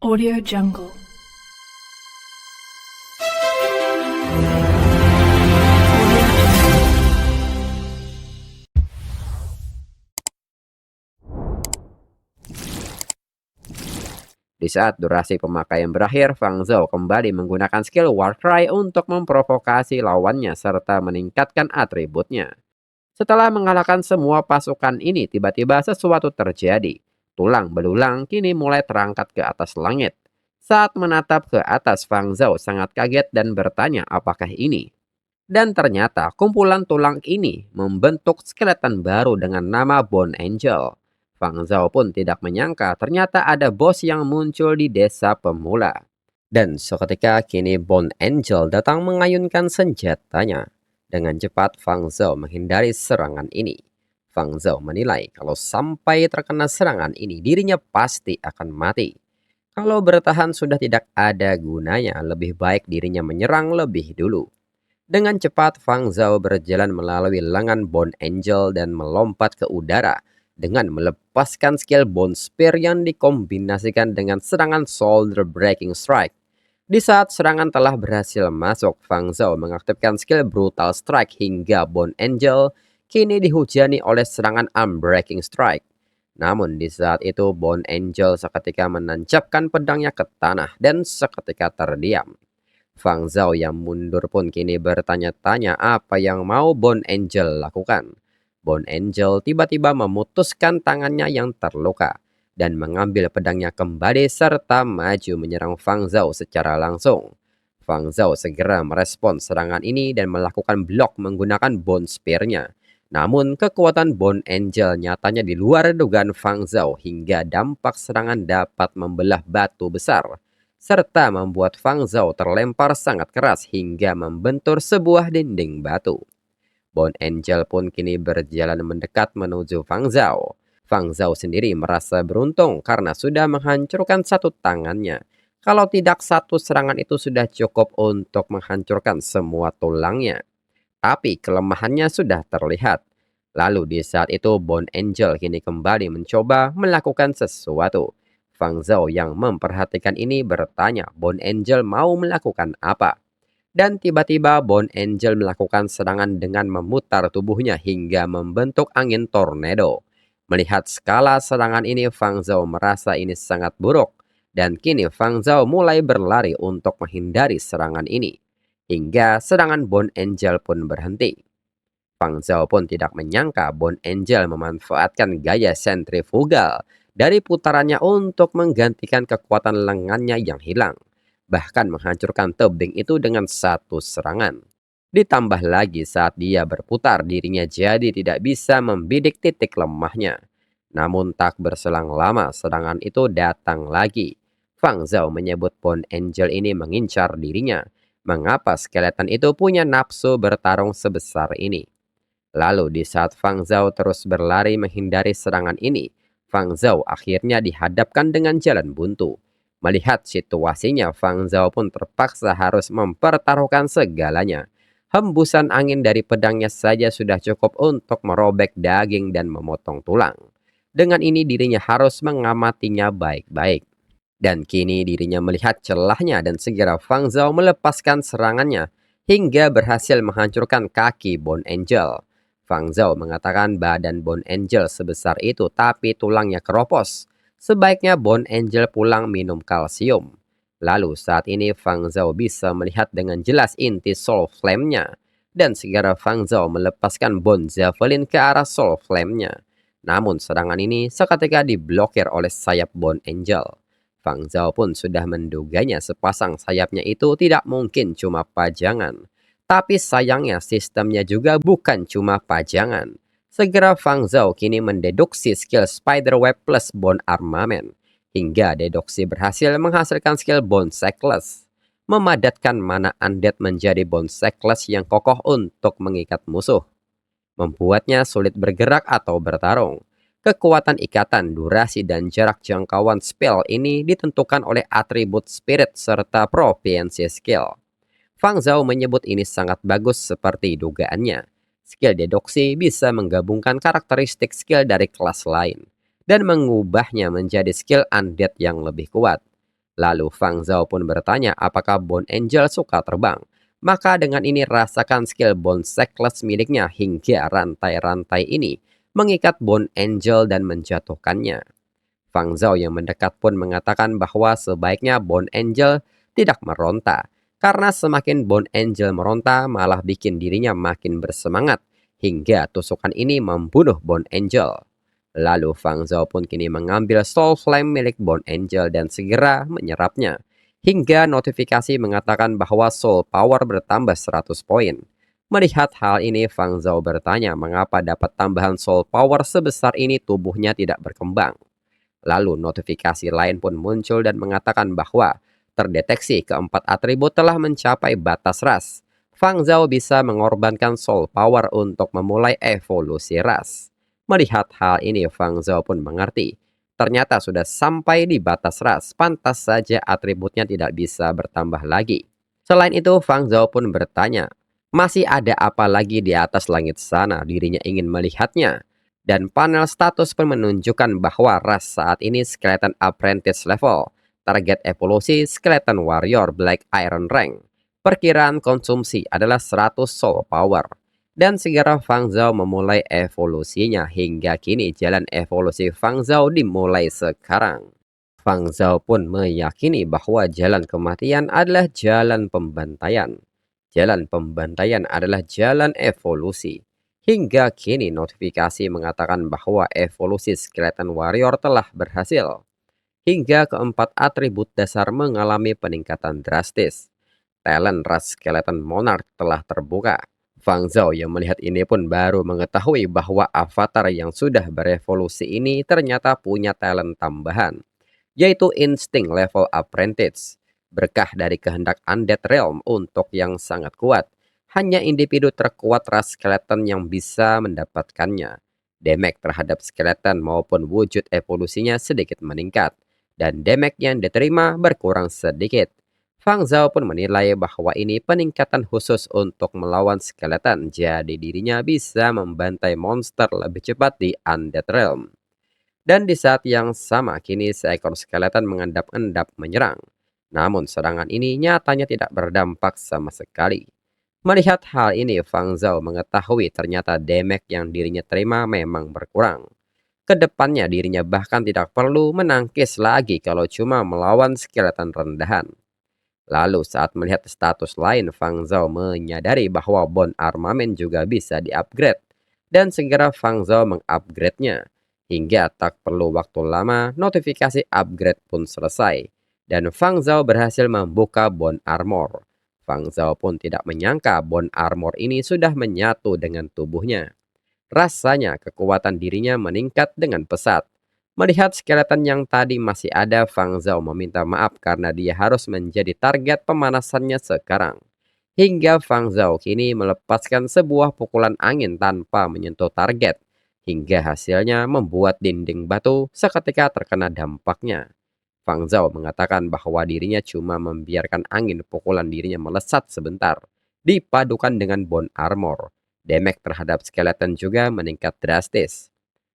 Audio Jungle. Di saat durasi pemakaian berakhir, Fang Zhou kembali menggunakan skill Warcry untuk memprovokasi lawannya serta meningkatkan atributnya. Setelah mengalahkan semua pasukan ini, tiba-tiba sesuatu terjadi. Tulang belulang kini mulai terangkat ke atas langit. Saat menatap ke atas, Fang Zhou sangat kaget dan bertanya apakah ini. Dan ternyata kumpulan tulang ini membentuk skeleton baru dengan nama Bone Angel. Fang Zhao pun tidak menyangka ternyata ada bos yang muncul di desa pemula. Dan seketika kini Bone Angel datang mengayunkan senjatanya. Dengan cepat Fang Zhao menghindari serangan ini. Fang Zhao menilai kalau sampai terkena serangan ini dirinya pasti akan mati. Kalau bertahan sudah tidak ada gunanya, lebih baik dirinya menyerang lebih dulu. Dengan cepat, Fang Zhao berjalan melalui lengan Bone Angel dan melompat ke udara dengan melepaskan skill Bone Spear yang dikombinasikan dengan serangan Shoulder Breaking Strike. Di saat serangan telah berhasil masuk, Fang Zhao mengaktifkan skill Brutal Strike hingga Bone Angel kini dihujani oleh serangan Arm Breaking Strike. Namun di saat itu Bone Angel seketika menancapkan pedangnya ke tanah dan seketika terdiam. Fang Zhao yang mundur pun kini bertanya-tanya apa yang mau Bone Angel lakukan. Bone Angel tiba-tiba memutuskan tangannya yang terluka dan mengambil pedangnya kembali serta maju menyerang Fang Zhao secara langsung. Fang Zhao segera merespon serangan ini dan melakukan blok menggunakan Bone Spear-nya. Namun kekuatan Bone Angel nyatanya di luar dugaan Fang Zhao hingga dampak serangan dapat membelah batu besar serta membuat Fang Zhao terlempar sangat keras hingga membentur sebuah dinding batu. Bone Angel pun kini berjalan mendekat menuju Fang Zhao. Fang Zhao sendiri merasa beruntung karena sudah menghancurkan satu tangannya. Kalau tidak, satu serangan itu sudah cukup untuk menghancurkan semua tulangnya. Tapi kelemahannya sudah terlihat. Lalu di saat itu Bone Angel kini kembali mencoba melakukan sesuatu. Fang Zhao yang memperhatikan ini bertanya Bone Angel mau melakukan apa. Dan tiba-tiba Bone Angel melakukan serangan dengan memutar tubuhnya hingga membentuk angin tornado. Melihat skala serangan ini, Fang Zhao merasa ini sangat buruk. Dan kini Fang Zhao mulai berlari untuk menghindari serangan ini. Hingga serangan Bone Angel pun berhenti. Fang Zhao pun tidak menyangka Bone Angel memanfaatkan gaya sentrifugal dari putarannya untuk menggantikan kekuatan lengannya yang hilang. Bahkan menghancurkan tebing itu dengan satu serangan. Ditambah lagi saat dia berputar dirinya jadi tidak bisa membidik titik lemahnya. Namun tak berselang lama serangan itu datang lagi. Fang Zhao menyebut Bone Angel ini mengincar dirinya. Mengapa skeleton itu punya nafsu bertarung sebesar ini? Lalu di saat Fang Zhao terus berlari menghindari serangan ini, Fang Zhao akhirnya dihadapkan dengan jalan buntu. Melihat situasinya, Fang Zhao pun terpaksa harus mempertaruhkan segalanya. Hembusan angin dari pedangnya saja sudah cukup untuk merobek daging dan memotong tulang. Dengan ini dirinya harus mengamatinya baik-baik. Dan kini dirinya melihat celahnya dan segera Fang Zhao melepaskan serangannya hingga berhasil menghancurkan kaki Bone Angel. Fang Zhao mengatakan badan Bone Angel sebesar itu tapi tulangnya keropos. Sebaiknya Bone Angel pulang minum kalsium. Lalu saat ini Fang Zhao bisa melihat dengan jelas inti Soul Flame-nya. Dan segera Fang Zhao melepaskan Bone Javelin ke arah Soul Flame-nya. Namun serangan ini seketika diblokir oleh sayap Bone Angel. Fang Zhao pun sudah menduganya sepasang sayapnya itu tidak mungkin cuma pajangan. Tapi sayangnya sistemnya juga bukan cuma pajangan. Segera Fang Zhao kini mendeduksi skill Spiderweb plus Bone Armament. Hingga deduksi berhasil menghasilkan skill Bone Shackless. Memadatkan mana undead menjadi Bone Shackless yang kokoh untuk mengikat musuh. Membuatnya sulit bergerak atau bertarung. Kekuatan ikatan, durasi, dan jarak jangkauan spell ini ditentukan oleh atribut spirit serta proficiency skill. Fang Zhao menyebut ini sangat bagus seperti dugaannya. Skill deduksi bisa menggabungkan karakteristik skill dari kelas lain dan mengubahnya menjadi skill undead yang lebih kuat. Lalu Fang Zhao pun bertanya apakah Bone Angel suka terbang. Maka dengan ini rasakan skill Bone Cyclist miliknya hingga rantai-rantai ini mengikat Bone Angel dan menjatuhkannya. Fang Zhao yang mendekat pun mengatakan bahwa sebaiknya Bone Angel tidak meronta, karena semakin Bone Angel meronta malah bikin dirinya makin bersemangat, hingga tusukan ini membunuh Bone Angel. Lalu Fang Zhao pun kini mengambil Soul Flame milik Bone Angel dan segera menyerapnya, hingga notifikasi mengatakan bahwa Soul Power bertambah 100 poin. Melihat hal ini, Fang Zhao bertanya mengapa dapat tambahan Soul Power sebesar ini tubuhnya tidak berkembang. Lalu notifikasi lain pun muncul dan mengatakan bahwa terdeteksi keempat atribut telah mencapai batas ras. Fang Zhao bisa mengorbankan soul power untuk memulai evolusi ras. Melihat hal ini, Fang Zhao pun mengerti. Ternyata sudah sampai di batas ras, pantas saja atributnya tidak bisa bertambah lagi. Selain itu, Fang Zhao pun bertanya, masih ada apa lagi di atas langit sana dirinya ingin melihatnya? Dan panel status pun menunjukkan bahwa ras saat ini Skeleton Apprentice level. Target evolusi Skeleton Warrior Black Iron Rank. Perkiraan konsumsi adalah 100 soul power. Dan segera Fang Zhao memulai evolusinya hingga kini jalan evolusi Fang Zhao dimulai sekarang. Fang Zhao pun meyakini bahwa jalan kematian adalah jalan pembantaian. Jalan pembantaian adalah jalan evolusi. Hingga kini notifikasi mengatakan bahwa evolusi Skeleton Warrior telah berhasil. Hingga keempat atribut dasar mengalami peningkatan drastis. Talent ras Skeleton Monarch telah terbuka. Fang Zhao yang melihat ini pun baru mengetahui bahwa avatar yang sudah berevolusi ini ternyata punya talent tambahan, yaitu Instinct Level Apprentice. Berkah dari kehendak Undead Realm untuk yang sangat kuat. Hanya individu terkuat ras skeleton yang bisa mendapatkannya. Damage terhadap skeleton maupun wujud evolusinya sedikit meningkat, dan damage yang diterima berkurang sedikit. Fang Zhao pun menilai bahwa ini peningkatan khusus untuk melawan skeleton, jadi dirinya bisa membantai monster lebih cepat di Undead Realm. Dan di saat yang sama, kini seekor skeleton mengendap-endap menyerang. Namun serangan ini nyatanya tidak berdampak sama sekali. Melihat hal ini, Fang Zhao mengetahui ternyata damage yang dirinya terima memang berkurang. Kedepannya dirinya bahkan tidak perlu menangkis lagi kalau cuma melawan skeleton rendahan. Lalu saat melihat status lain, Fang Zhao menyadari bahwa bone armament juga bisa di-upgrade. Dan segera Fang Zhao mengupgrade-nya. Hingga tak perlu waktu lama, notifikasi upgrade pun selesai. Dan Fang Zhao berhasil membuka bone armor. Fang Zhao pun tidak menyangka bone armor ini sudah menyatu dengan tubuhnya. Rasanya kekuatan dirinya meningkat dengan pesat. Melihat skeleton yang tadi masih ada, Fang Zhao meminta maaf karena dia harus menjadi target pemanasannya sekarang. Hingga Fang Zhao kini melepaskan sebuah pukulan angin tanpa menyentuh target. Hingga hasilnya membuat dinding batu seketika terkena dampaknya. Fang Zhao mengatakan bahwa dirinya cuma membiarkan angin pukulan dirinya melesat sebentar. Dipadukan dengan bone armor, damage terhadap skeleton juga meningkat drastis.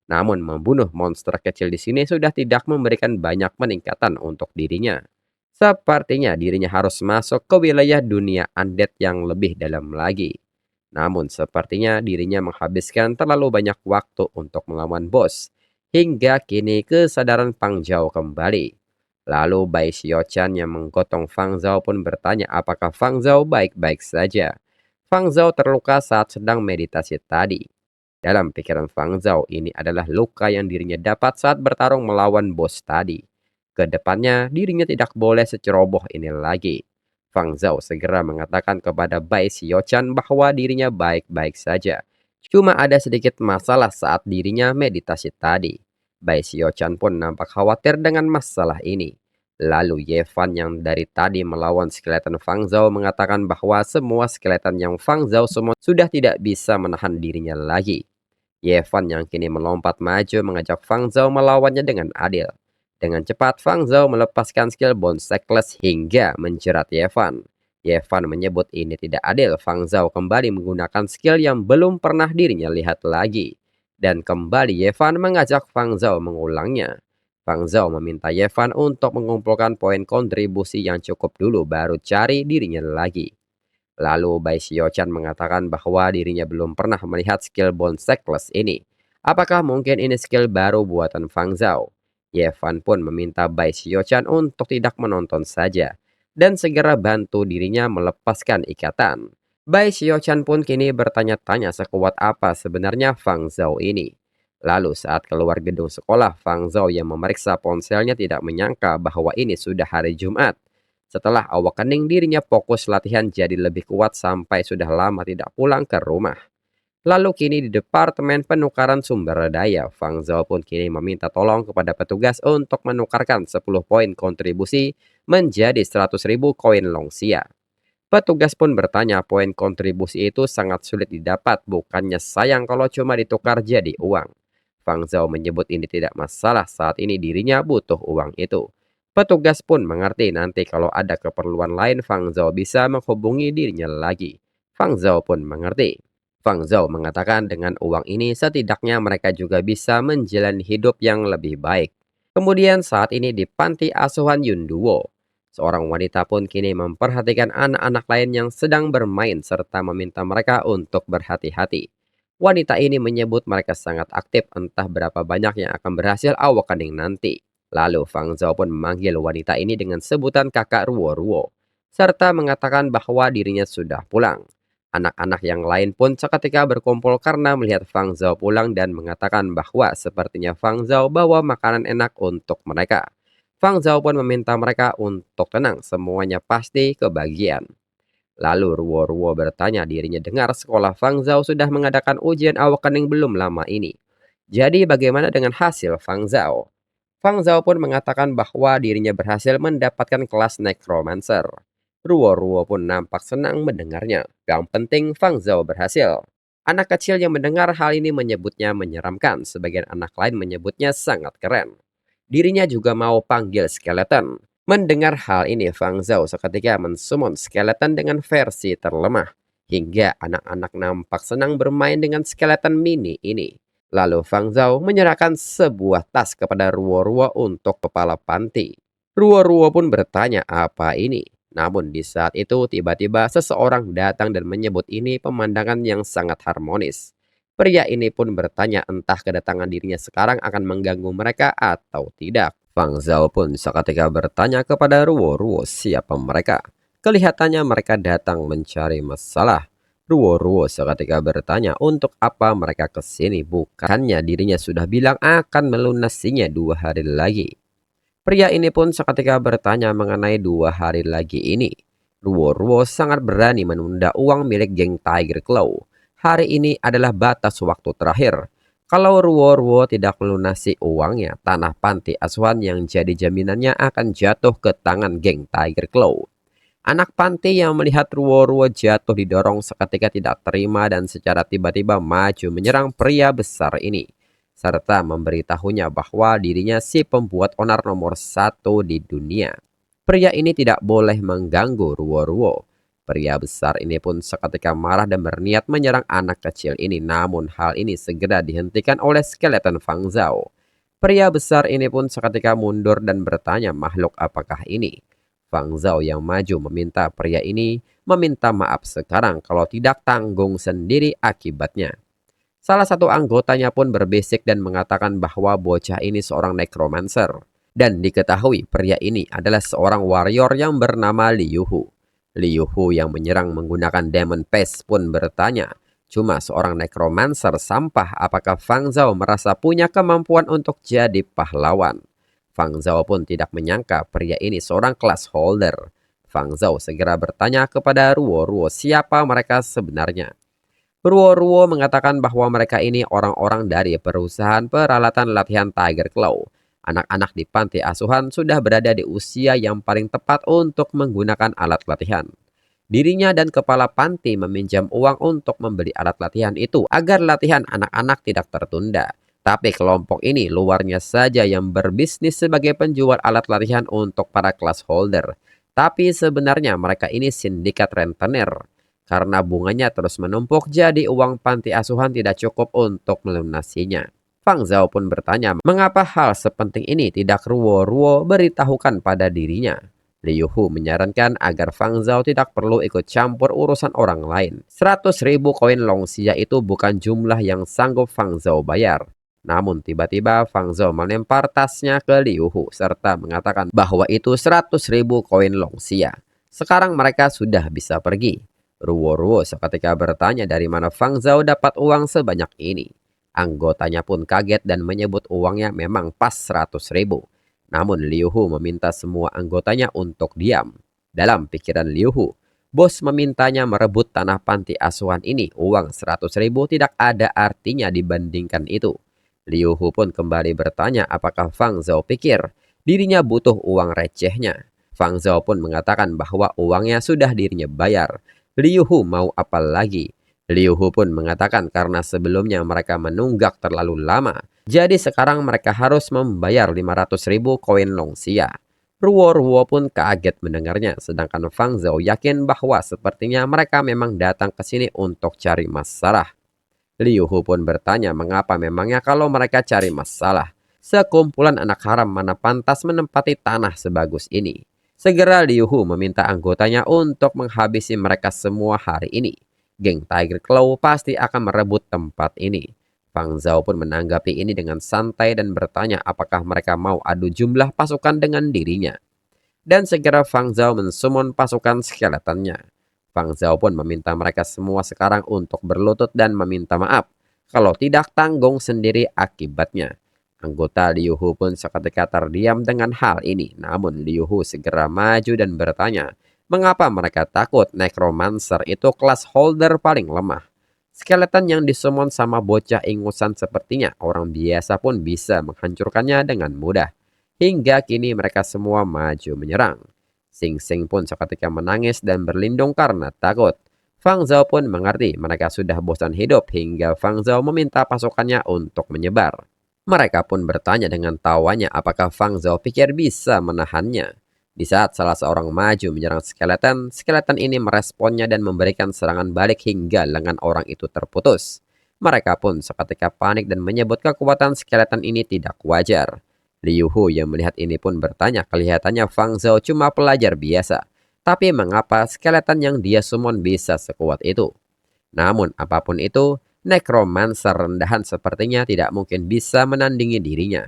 Namun membunuh monster kecil di sini sudah tidak memberikan banyak peningkatan untuk dirinya. Sepertinya dirinya harus masuk ke wilayah dunia undead yang lebih dalam lagi. Namun sepertinya dirinya menghabiskan terlalu banyak waktu untuk melawan bos. Hingga kini kesadaran Fang Zhao kembali. Lalu Bai Xiaochan yang menggotong Fang Zhao pun bertanya apakah Fang Zhao baik-baik saja. Fang Zhao terluka saat sedang meditasi tadi. Dalam pikiran Fang Zhao, ini adalah luka yang dirinya dapat saat bertarung melawan bos tadi. Kedepannya, dirinya tidak boleh seceroboh ini lagi. Fang Zhao segera mengatakan kepada Bai Xiaochan bahwa dirinya baik-baik saja. Cuma ada sedikit masalah saat dirinya meditasi tadi. Bai Xiaochan pun nampak khawatir dengan masalah ini. Lalu Ye Fan yang dari tadi melawan skeleton Fang Zhao mengatakan bahwa semua skeleton yang Fang Zhao semua sudah tidak bisa menahan dirinya lagi. Ye Fan yang kini melompat maju mengajak Fang Zhao melawannya dengan adil. Dengan cepat Fang Zhao melepaskan skill Bone Cyclist hingga menjerat Ye Fan. Ye Fan menyebut ini tidak adil. Fang Zhao kembali menggunakan skill yang belum pernah dirinya lihat lagi. Dan kembali Ye Fan mengajak Fang Zhao mengulangnya. Fang Zhou meminta Yevan untuk mengumpulkan poin kontribusi yang cukup dulu baru cari dirinya lagi. Lalu Bai Xiaochan mengatakan bahwa dirinya belum pernah melihat skill bonsai class ini. Apakah mungkin ini skill baru buatan Fang Zhao? Yevan pun meminta Bai Xiaochan untuk tidak menonton saja dan segera bantu dirinya melepaskan ikatan. Bai Xiaochan pun kini bertanya-tanya sekuat apa sebenarnya Fang Zhao ini. Lalu saat keluar gedung sekolah, Fang Zhao yang memeriksa ponselnya tidak menyangka bahwa ini sudah hari Jumat. Setelah awakening, dirinya fokus latihan jadi lebih kuat sampai sudah lama tidak pulang ke rumah. Lalu kini di Departemen Penukaran Sumber Daya, Fang Zhao pun kini meminta tolong kepada petugas untuk menukarkan 10 poin kontribusi menjadi 100.000 koin Longxia. Petugas pun bertanya poin kontribusi itu sangat sulit didapat, bukannya sayang kalau cuma ditukar jadi uang. Fang Zhao menyebut ini tidak masalah, saat ini dirinya butuh uang itu. Petugas pun mengerti nanti kalau ada keperluan lain Fang Zhao bisa menghubungi dirinya lagi. Fang Zhao pun mengerti. Fang Zhao mengatakan dengan uang ini setidaknya mereka juga bisa menjalani hidup yang lebih baik. Kemudian saat ini di panti asuhan Yunduo, seorang wanita pun kini memperhatikan anak-anak lain yang sedang bermain serta meminta mereka untuk berhati-hati. Wanita ini menyebut mereka sangat aktif, entah berapa banyak yang akan berhasil awakening nanti. Lalu Fang Zhao pun memanggil wanita ini dengan sebutan kakak Ruo-Ruo, serta mengatakan bahwa dirinya sudah pulang. Anak-anak yang lain pun seketika berkumpul karena melihat Fang Zhao pulang dan mengatakan bahwa sepertinya Fang Zhao bawa makanan enak untuk mereka. Fang Zhao pun meminta mereka untuk tenang, semuanya pasti kebagian. Lalu Ruo-Ruo bertanya dirinya dengar sekolah Fang Zhao sudah mengadakan ujian awakening belum lama ini. Jadi bagaimana dengan hasil Fang Zhao? Fang Zhao pun mengatakan bahwa dirinya berhasil mendapatkan kelas Necromancer. Ruo-Ruo pun nampak senang mendengarnya. Yang penting Fang Zhao berhasil. Anak kecil yang mendengar hal ini menyebutnya menyeramkan, sebagian anak lain menyebutnya sangat keren. Dirinya juga mau panggil skeleton. Mendengar hal ini, Fang Zhao seketika mensummon skeleton dengan versi terlemah. Hingga anak-anak nampak senang bermain dengan skeleton mini ini. Lalu Fang Zhao menyerahkan sebuah tas kepada Ruo-Ruo untuk kepala panti. Ruo-Ruo pun bertanya apa ini. Namun di saat itu tiba-tiba seseorang datang dan menyebut ini pemandangan yang sangat harmonis. Pria ini pun bertanya entah kedatangan dirinya sekarang akan mengganggu mereka atau tidak. Fang Zhao pun seketika bertanya kepada Ruo-Ruo siapa mereka. Kelihatannya mereka datang mencari masalah. Ruo-Ruo seketika bertanya untuk apa mereka ke sini, bukannya dirinya sudah bilang akan melunasinya 2 hari lagi. Pria ini pun seketika bertanya mengenai 2 hari lagi ini. Ruo-Ruo sangat berani menunda uang milik geng Tiger Claw. Hari ini adalah batas waktu terakhir. Kalau Ruo-Ruo tidak melunasi uangnya, tanah panti asuhan yang jadi jaminannya akan jatuh ke tangan geng Tiger Claw. Anak panti yang melihat Ruo-Ruo jatuh didorong seketika tidak terima dan secara tiba-tiba maju menyerang pria besar ini, serta memberitahunya bahwa dirinya si pembuat onar nomor 1 di dunia. Pria ini tidak boleh mengganggu Ruo-Ruo. Pria besar ini pun seketika marah dan berniat menyerang anak kecil ini, namun hal ini segera dihentikan oleh skeleton Fang Zhao. Pria besar ini pun seketika mundur dan bertanya makhluk apakah ini. Fang Zhao yang maju meminta pria ini meminta maaf sekarang, kalau tidak tanggung sendiri akibatnya. Salah satu anggotanya pun berbisik dan mengatakan bahwa bocah ini seorang necromancer. Dan diketahui pria ini adalah seorang warrior yang bernama Liu Hu. Liu Hu yang menyerang menggunakan Demon Paste pun bertanya, cuma seorang necromancer sampah, apakah Fang Zhao merasa punya kemampuan untuk jadi pahlawan? Fang Zhao pun tidak menyangka pria ini seorang class holder. Fang Zhao segera bertanya kepada Ruo-Ruo siapa mereka sebenarnya. Ruo-Ruo mengatakan bahwa mereka ini orang-orang dari perusahaan peralatan latihan Tiger Claw. Anak-anak di panti asuhan sudah berada di usia yang paling tepat untuk menggunakan alat latihan. Dirinya dan kepala panti meminjam uang untuk membeli alat latihan itu agar latihan anak-anak tidak tertunda. Tapi kelompok ini luarnya saja yang berbisnis sebagai penjual alat latihan untuk para class holder. Tapi sebenarnya mereka ini sindikat rentenir. Karena bunganya terus menumpuk, jadi uang panti asuhan tidak cukup untuk melunasinya. Fang Zhao pun bertanya mengapa hal sepenting ini tidak Ruo beritahukan pada dirinya. Liu Hu menyarankan agar Fang Zhao tidak perlu ikut campur urusan orang lain. 100.000 koin Longxia itu bukan jumlah yang sanggup Fang Zhao bayar. Namun tiba-tiba Fang Zhao melempar tasnya ke Liu Hu serta mengatakan bahwa itu 100.000 koin Longxia. Sekarang mereka sudah bisa pergi. Ruo seketika bertanya dari mana Fang Zhao dapat uang sebanyak ini. Anggotanya pun kaget dan menyebut uangnya memang pas 100.000. Namun Liu Hu meminta semua anggotanya untuk diam. Dalam pikiran Liu Hu, bos memintanya merebut tanah panti asuhan ini. Uang 100.000 tidak ada artinya dibandingkan itu. Liu Hu pun kembali bertanya apakah Fang Zhao pikir dirinya butuh uang recehnya. Fang Zhao pun mengatakan bahwa uangnya sudah dirinya bayar. Liu Hu mau apa lagi? Liu Hu pun mengatakan karena sebelumnya mereka menunggak terlalu lama, jadi sekarang mereka harus membayar 500.000 koin Longxia. Ruo pun kaget mendengarnya, sedangkan Fang Zhao yakin bahwa sepertinya mereka memang datang ke sini untuk cari masalah. Liu Hu pun bertanya mengapa memangnya kalau mereka cari masalah. Sekumpulan anak haram mana pantas menempati tanah sebagus ini. Segera Liu Hu meminta anggotanya untuk menghabisi mereka semua hari ini. Geng Tiger Claw pasti akan merebut tempat ini. Fang Zhao pun menanggapi ini dengan santai dan bertanya apakah mereka mau adu jumlah pasukan dengan dirinya. Dan segera Fang Zhao mensummon pasukan skeletonnya. Fang Zhao pun meminta mereka semua sekarang untuk berlutut dan meminta maaf. Kalau tidak tanggung sendiri akibatnya. Anggota Liu Hu pun seketika terdiam dengan hal ini. Namun Liu Hu segera maju dan bertanya, mengapa mereka takut? Necromancer itu kelas holder paling lemah. Skeleton yang disummon sama bocah ingusan sepertinya orang biasa pun bisa menghancurkannya dengan mudah. Hingga kini mereka semua maju menyerang. Sing Sing pun seketika menangis dan berlindung karena takut. Fang Zhao pun mengerti mereka sudah bosan hidup hingga Fang Zhao meminta pasukannya untuk menyebar. Mereka pun bertanya dengan tawanya apakah Fang Zhao pikir bisa menahannya. Di saat salah seorang maju menyerang skeleton, skeleton ini meresponnya dan memberikan serangan balik hingga lengan orang itu terputus. Mereka pun seketika panik dan menyebut kekuatan skeleton ini tidak wajar. Liu Hu yang melihat ini pun bertanya kelihatannya Fang Zhao cuma pelajar biasa. Tapi mengapa skeleton yang dia summon bisa sekuat itu? Namun apapun itu, Necromancer rendahan sepertinya tidak mungkin bisa menandingi dirinya.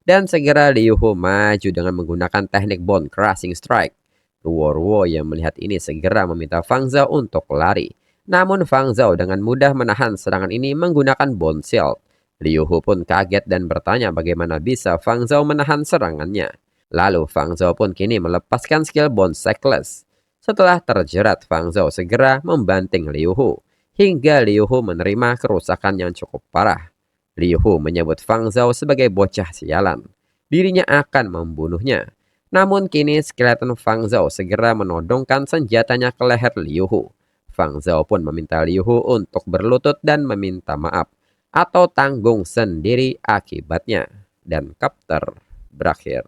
Dan segera Liu Hu maju dengan menggunakan teknik Bone Crushing Strike. Ruo yang melihat ini segera meminta Fang Zhao untuk lari. Namun Fang Zhao dengan mudah menahan serangan ini menggunakan Bone Shield. Liu Hu pun kaget dan bertanya bagaimana bisa Fang Zhao menahan serangannya. Lalu Fang Zhao pun kini melepaskan skill Bone Shackless. Setelah terjerat, Fang Zhao segera membanting Liu Hu. Hingga Liu Hu menerima kerusakan yang cukup parah. Liu Hu menyebut Fang Zhao sebagai bocah sialan. Dirinya akan membunuhnya. Namun kini skeleton Fang Zhao segera menodongkan senjatanya ke leher Liu Hu. Fang Zhao pun meminta Liu Hu untuk berlutut dan meminta maaf. Atau tanggung sendiri akibatnya. Dan chapter berakhir.